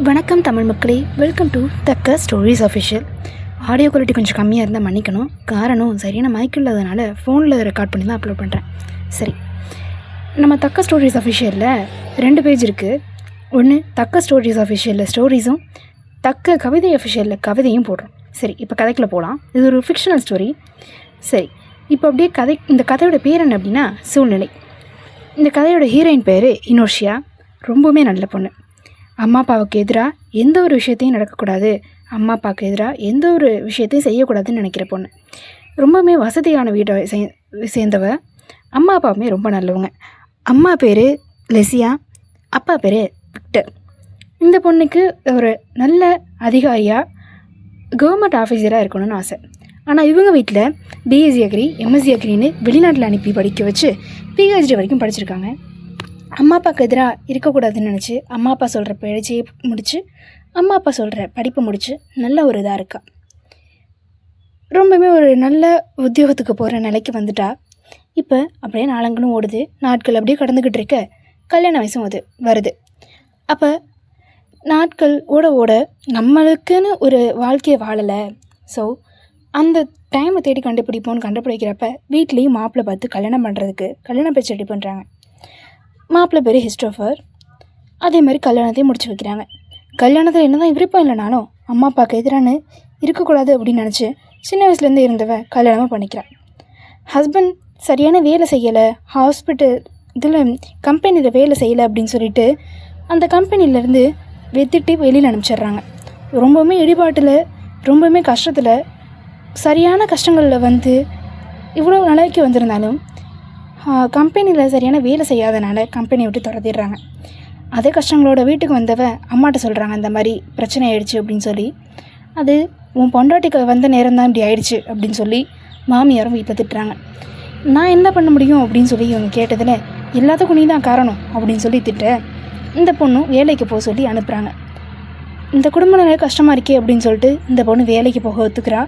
வணக்கம் தமிழ் மக்களே, welcome to தக்க ஸ்டோரிஸ் அஃபிஷியல். ஆடியோ குவாலிட்டி கொஞ்சம் கம்மியாக இருந்தால் மன்னிக்கணும். காரணம் சரியான மைக் இல்லாதனால ஃபோனில் ரெக்கார்ட் பண்ணி தான் அப்லோட் பண்ணுறேன். சரி, நம்ம தக்க ஸ்டோரிஸ் அஃபிஷியலில் 2 பேஜ் இருக்குது. ஒன்று தக்க ஸ்டோரிஸ் அஃபிஷியலில் ஸ்டோரிஸும், தக்க கவிதை அஃபிஷியலில் கவிதையும் போடுறோம். சரி, இப்போ கதைக்குள்ளே போகலாம். இது ஒரு ஃபிக்ஷனல் ஸ்டோரி. சரி, இப்போ அப்படியே இந்த கதையோட பேர் என்ன அப்படின்னா சூழ்நிலை. இந்த கதையோட ஹீரோயின் பேர் இனோஷியா. ரொம்பவுமே நல்ல பொண்ணு. அம்மா அப்பாவுக்கு எதிராக எந்த ஒரு விஷயத்தையும் நடக்கக்கூடாது, அம்மா அப்பாவுக்கு எதிராக எந்த ஒரு விஷயத்தையும் செய்யக்கூடாதுன்னு நினைக்கிற பொண்ணு. ரொம்பவுமே வசதியான வீட்டை சேர்ந்தவ. அம்மா அப்பாவுமே ரொம்ப நல்லவங்க. அம்மா பேர் லெசியா, அப்பா பேர் விக்டர். இந்த பொண்ணுக்கு ஒரு நல்ல அதிகாரியாக கவர்மெண்ட் ஆஃபீஸராக இருக்கணும்னு ஆசை. ஆனால் இவங்க வீட்டில் பிஎஸ்சி அக்ரி, எம்எஸ்சி அக்ரின்னு வெளிநாட்டில் அனுப்பி படிக்க வச்சு பிஹெச்டி வரைக்கும் படிச்சிருக்காங்க. அம்மா அப்பாவுக்கு எதிராக இருக்கக்கூடாதுன்னு நினச்சி அம்மா அப்பா சொல்கிற பேச்சையே முடித்து அம்மா அப்பா சொல்கிற படிப்பை முடித்து நல்ல ஒரு இதாக இருக்கா. ரொம்பவே ஒரு நல்ல உத்தியோகத்துக்கு போகிற நிலைக்கு வந்துட்டா. இப்போ அப்படியே நாளங்களும் ஓடுது, நாட்கள் அப்படியே கடந்துக்கிட்டு இருக்க கல்யாண வயசும் வருது. அப்போ நாட்கள் ஓட ஓட நம்மளுக்குன்னு ஒரு வாழ்க்கையை வாழலை. ஸோ அந்த டைமை தேடி கண்டுபிடிக்கிறப்ப வீட்லேயும் மாப்பிள்ளை பார்த்து கல்யாணம் பண்ணுறதுக்கு கல்யாண பேச்சு ரெடி பண்ணுறாங்க. மாப்பிள்ளை பேர் ஹிஸ்டோஃபர். அதே மாதிரி கல்யாணத்தையும் முடிச்சு வைக்கிறாங்க. கல்யாணத்தில் என்ன தான் விருப்பம் இல்லைனாலும் அம்மா அப்பாவுக்கு எதிரானு இருக்கக்கூடாது அப்படின்னு நினச்சி சின்ன வயசுலேருந்து இருந்தவ கல்யாணமாக பண்ணிக்கிறான். ஹஸ்பண்ட் சரியான வேலை செய்யலை, கம்பெனியில் வேலை செய்யலை அப்படின்னு சொல்லிட்டு அந்த கம்பெனிலேருந்து வெத்திட்டு வெளியில் அனுப்பிச்சிட்றாங்க. ரொம்பவுமே இடிபாட்டில், ரொம்பவுமே கஷ்டத்தில், சரியான கஷ்டங்களில் இவ்வளோ நிலைக்கு வந்திருந்தாலும் கம்பெனியில் சரியான வேலை செய்யாதனால கம்பெனியை விட்டு துரத்திடுறாங்க. அதே கஷ்டங்களோட வீட்டுக்கு வந்தவ அம்மாட்ட சொல்கிறாங்க, இந்த மாதிரி பிரச்சனை ஆயிடுச்சு அப்படின்னு சொல்லி. அது உன் பொண்டாட்டிக்கு வந்த நேரம் தான் இப்படி ஆயிடுச்சு அப்படின்னு சொல்லி மாமியாரும் வீட்டில் திட்டுறாங்க. நான் என்ன பண்ண முடியும் அப்படின்னு சொல்லி இவங்க கேட்டதில் எல்லாத்துக்கும் நீ தான் காரணம் அப்படின்னு சொல்லி திட்ட இந்த பொண்ணும் வேலைக்கு போக சொல்லி அனுப்புகிறாங்க. இந்த குடும்ப நிலை கஷ்டமாக இருக்கே அப்படின்னு சொல்லிட்டு இந்த பொண்ணு வேலைக்கு போக ஒத்துக்கிறா.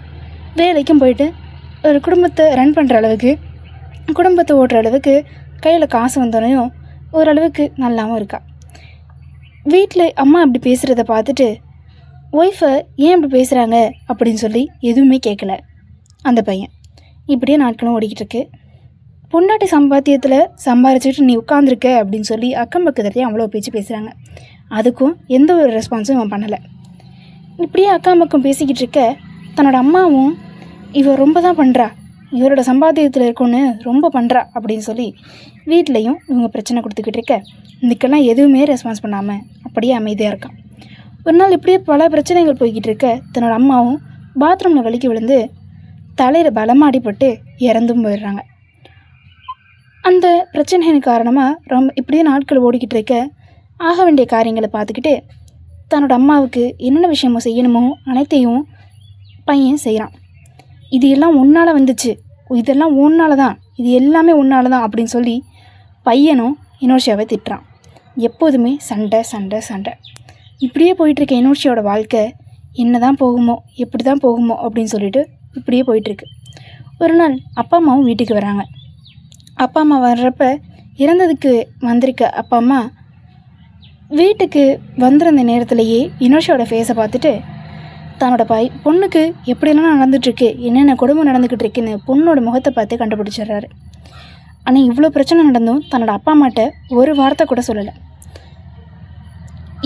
வேலைக்கும் போயிட்டு ஒரு குடும்பத்தை ரன் பண்ணுற அளவுக்கு, குடும்பத்தை ஓட்டுற அளவுக்கு கையில் காசு வந்தோடனையும் ஓரளவுக்கு நல்லாவும் இருக்கா. வீட்டில் அம்மா அப்படி பேசுகிறத பார்த்துட்டு ஒய்ஃபை ஏன் இப்படி பேசுகிறாங்க அப்படின்னு சொல்லி எதுவுமே கேட்கல அந்த பையன். இப்படியே நாட்களும் ஓடிக்கிட்டு இருக்கு. பொண்டாட்டி சம்பாத்தியத்தில் சம்பாரிச்சிட்டு நீ உட்காந்துருக்க அப்படின்னு சொல்லி அக்கம் பக்கத்துலேயே அவ்வளோ பேச்சு பேசுகிறாங்க. அதுக்கும் எந்த ஒரு ரெஸ்பான்ஸும் இவன் பண்ணலை. இப்படியே அக்கம் பக்கம் பேசிக்கிட்டு இருக்க தன்னோட அம்மாவும் இவ ரொம்ப தான் பண்ணுறா, இவரோட சம்பாத்தியத்தில் இருக்குன்னு ரொம்ப பண்ணுறா அப்படின்னு சொல்லி வீட்லேயும் இவங்க பிரச்சனை கொடுத்துக்கிட்டு இருக்க இதுக்கெல்லாம் எதுவுமே ரெஸ்பான்ஸ் பண்ணாமல் அப்படியே அமைதியாக இருக்கான். ஒரு நாள் இப்படியே பல பிரச்சனைகள் போய்கிட்டு இருக்க தன்னோட அம்மாவும் பாத்ரூமில் வலிக்கு விழுந்து தலையில் பலமாடிப்பட்டு இறந்தும் போயிடுறாங்க. அந்த பிரச்சனையின் காரணமாக இப்படியே நாட்கள் ஓடிக்கிட்டு இருக்க ஆக வேண்டிய காரியங்களை பார்த்துக்கிட்டு தன்னோட அம்மாவுக்கு என்னென்ன விஷயமோ செய்யணுமோ அனைத்தையும் பையன் செய்கிறான். இது எல்லாம் உன்னால் வந்துச்சு, இதெல்லாம் உன்னால் தான், இது எல்லாமே உன்னால் தான் அப்படின்னு சொல்லி பையனும் இனோஷியாவை திட்டுறான். எப்போதுமே சண்டை சண்டை சண்டை. இப்படியே போயிட்டுருக்க இனோஷியாவோட வாழ்க்கை என்ன தான் போகுமோ, எப்படி தான் போகுமோ அப்படின்னு சொல்லிட்டு இப்படியே போயிட்டுருக்கு. ஒரு நாள் அப்பா அம்மாவும் வீட்டுக்கு வராங்க. அப்பா அம்மா வர்றப்ப இறந்ததுக்கு வந்திருக்க அப்பா அம்மா வீட்டுக்கு வந்திருந்த நேரத்துலையே இனோஷியாவோட ஃபேஸை பார்த்துட்டு தன்னோட பொண்ணுக்கு எப்படியெல்லாம் நடந்துகிட்ருக்கு, என்னென்ன குடும்பம் நடந்துக்கிட்டு இருக்குன்னு பொண்ணோட முகத்தை பார்த்து கண்டுபிடிச்சிடுறாரு. ஆனால் இவ்வளோ பிரச்சனை நடந்தும் தன்னோட அப்பா அம்மாட்ட ஒரு வார்த்தை கூட சொல்லலை.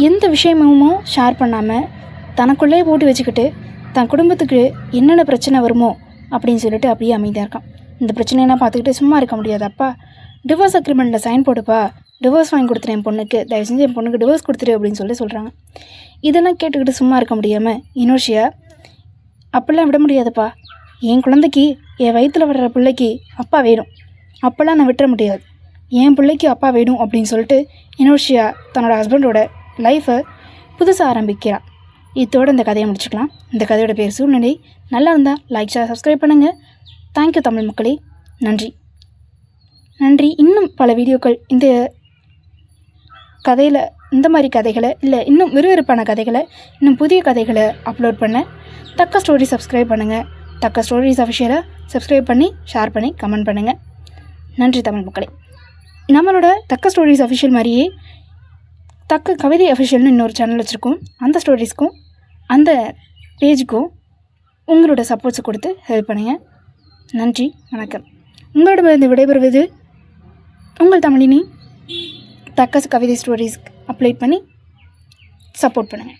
எந்த விஷயமும் ஷேர் பண்ணாமல் தனக்குள்ளே போட்டு வச்சுக்கிட்டு தன் குடும்பத்துக்கு என்னென்ன பிரச்சனை வருமோ அப்படின்னு சொல்லிட்டு அப்படியே அமைதியாக இருக்கான். இந்த பிரச்சனையெல்லாம் பார்த்துக்கிட்டு சும்மா இருக்க முடியாது. அப்பா டிவோர்ஸ் அக்ரிமெண்ட்டில் சைன் போட்டுப்பா, டிவோர்ஸ் வாங்கி கொடுத்துரு என் பொண்ணுக்கு, தயவு செஞ்சு என் பொண்ணுக்கு டிவோர்ஸ் கொடுத்துரு அப்படின்னு சொல்கிறாங்க. இதெல்லாம் கேட்டுக்கிட்டு சும்மா இருக்க முடியாமல் இனோஷியா, அப்படிலாம் விட முடியாதுப்பா, என் குழந்தைக்கு, என் வயிற்றில் வர்ற பிள்ளைக்கு அப்பா வேணும், அப்போல்லாம் நான் விட்டுற முடியாது, என் பிள்ளைக்கு அப்பா வேணும் அப்படின்னு சொல்லிட்டு இனோஷியா தன்னோட ஹஸ்பண்டோட லைஃப்பை புதுசாக ஆரம்பிக்கிறாள். இதோடு இந்த கதையை முடிச்சுக்கலாம். இந்த கதையோட பேர் சூழ்நிலை. நல்லா இருந்தால் லைக், ஷேர், சப்ஸ்கிரைப் பண்ணுங்கள். தேங்க்யூ தமிழ் மக்களே. நன்றி. இன்னும் பல வீடியோக்கள் இந்த மாதிரி கதைகளை இல்லை இன்னும் விறுவிறுப்பான கதைகளை, இன்னும் புதிய கதைகளை அப்லோட் பண்ண தக்க ஸ்டோரி சப்ஸ்கிரைப் பண்ணுங்கள். தக்க ஸ்டோரிஸ் அஃபிஷியலாக சப்ஸ்கிரைப் பண்ணி ஷேர் பண்ணி கமெண்ட் பண்ணுங்கள். நன்றி தமிழ் மக்களே. நம்மளோட தக்க ஸ்டோரிஸ் அஃபிஷியல் மாதிரியே தக்க கவிதை அஃபிஷியல்னு இன்னொரு சேனல் வச்சுருக்கோம். அந்த ஸ்டோரிஸ்க்கும் அந்த பேஜுக்கும் உங்களோட சப்போர்ட்ஸை கொடுத்து ஹெல்ப் பண்ணுங்கள். நன்றி, வணக்கம். உங்களிடமிருந்து விடைபெறுவது உங்கள் தமிழினி. தக்க கவிதை ஸ்டோரிஸ் அப்லோட் பண்ணி சப்போர்ட் பண்ணுங்கள்.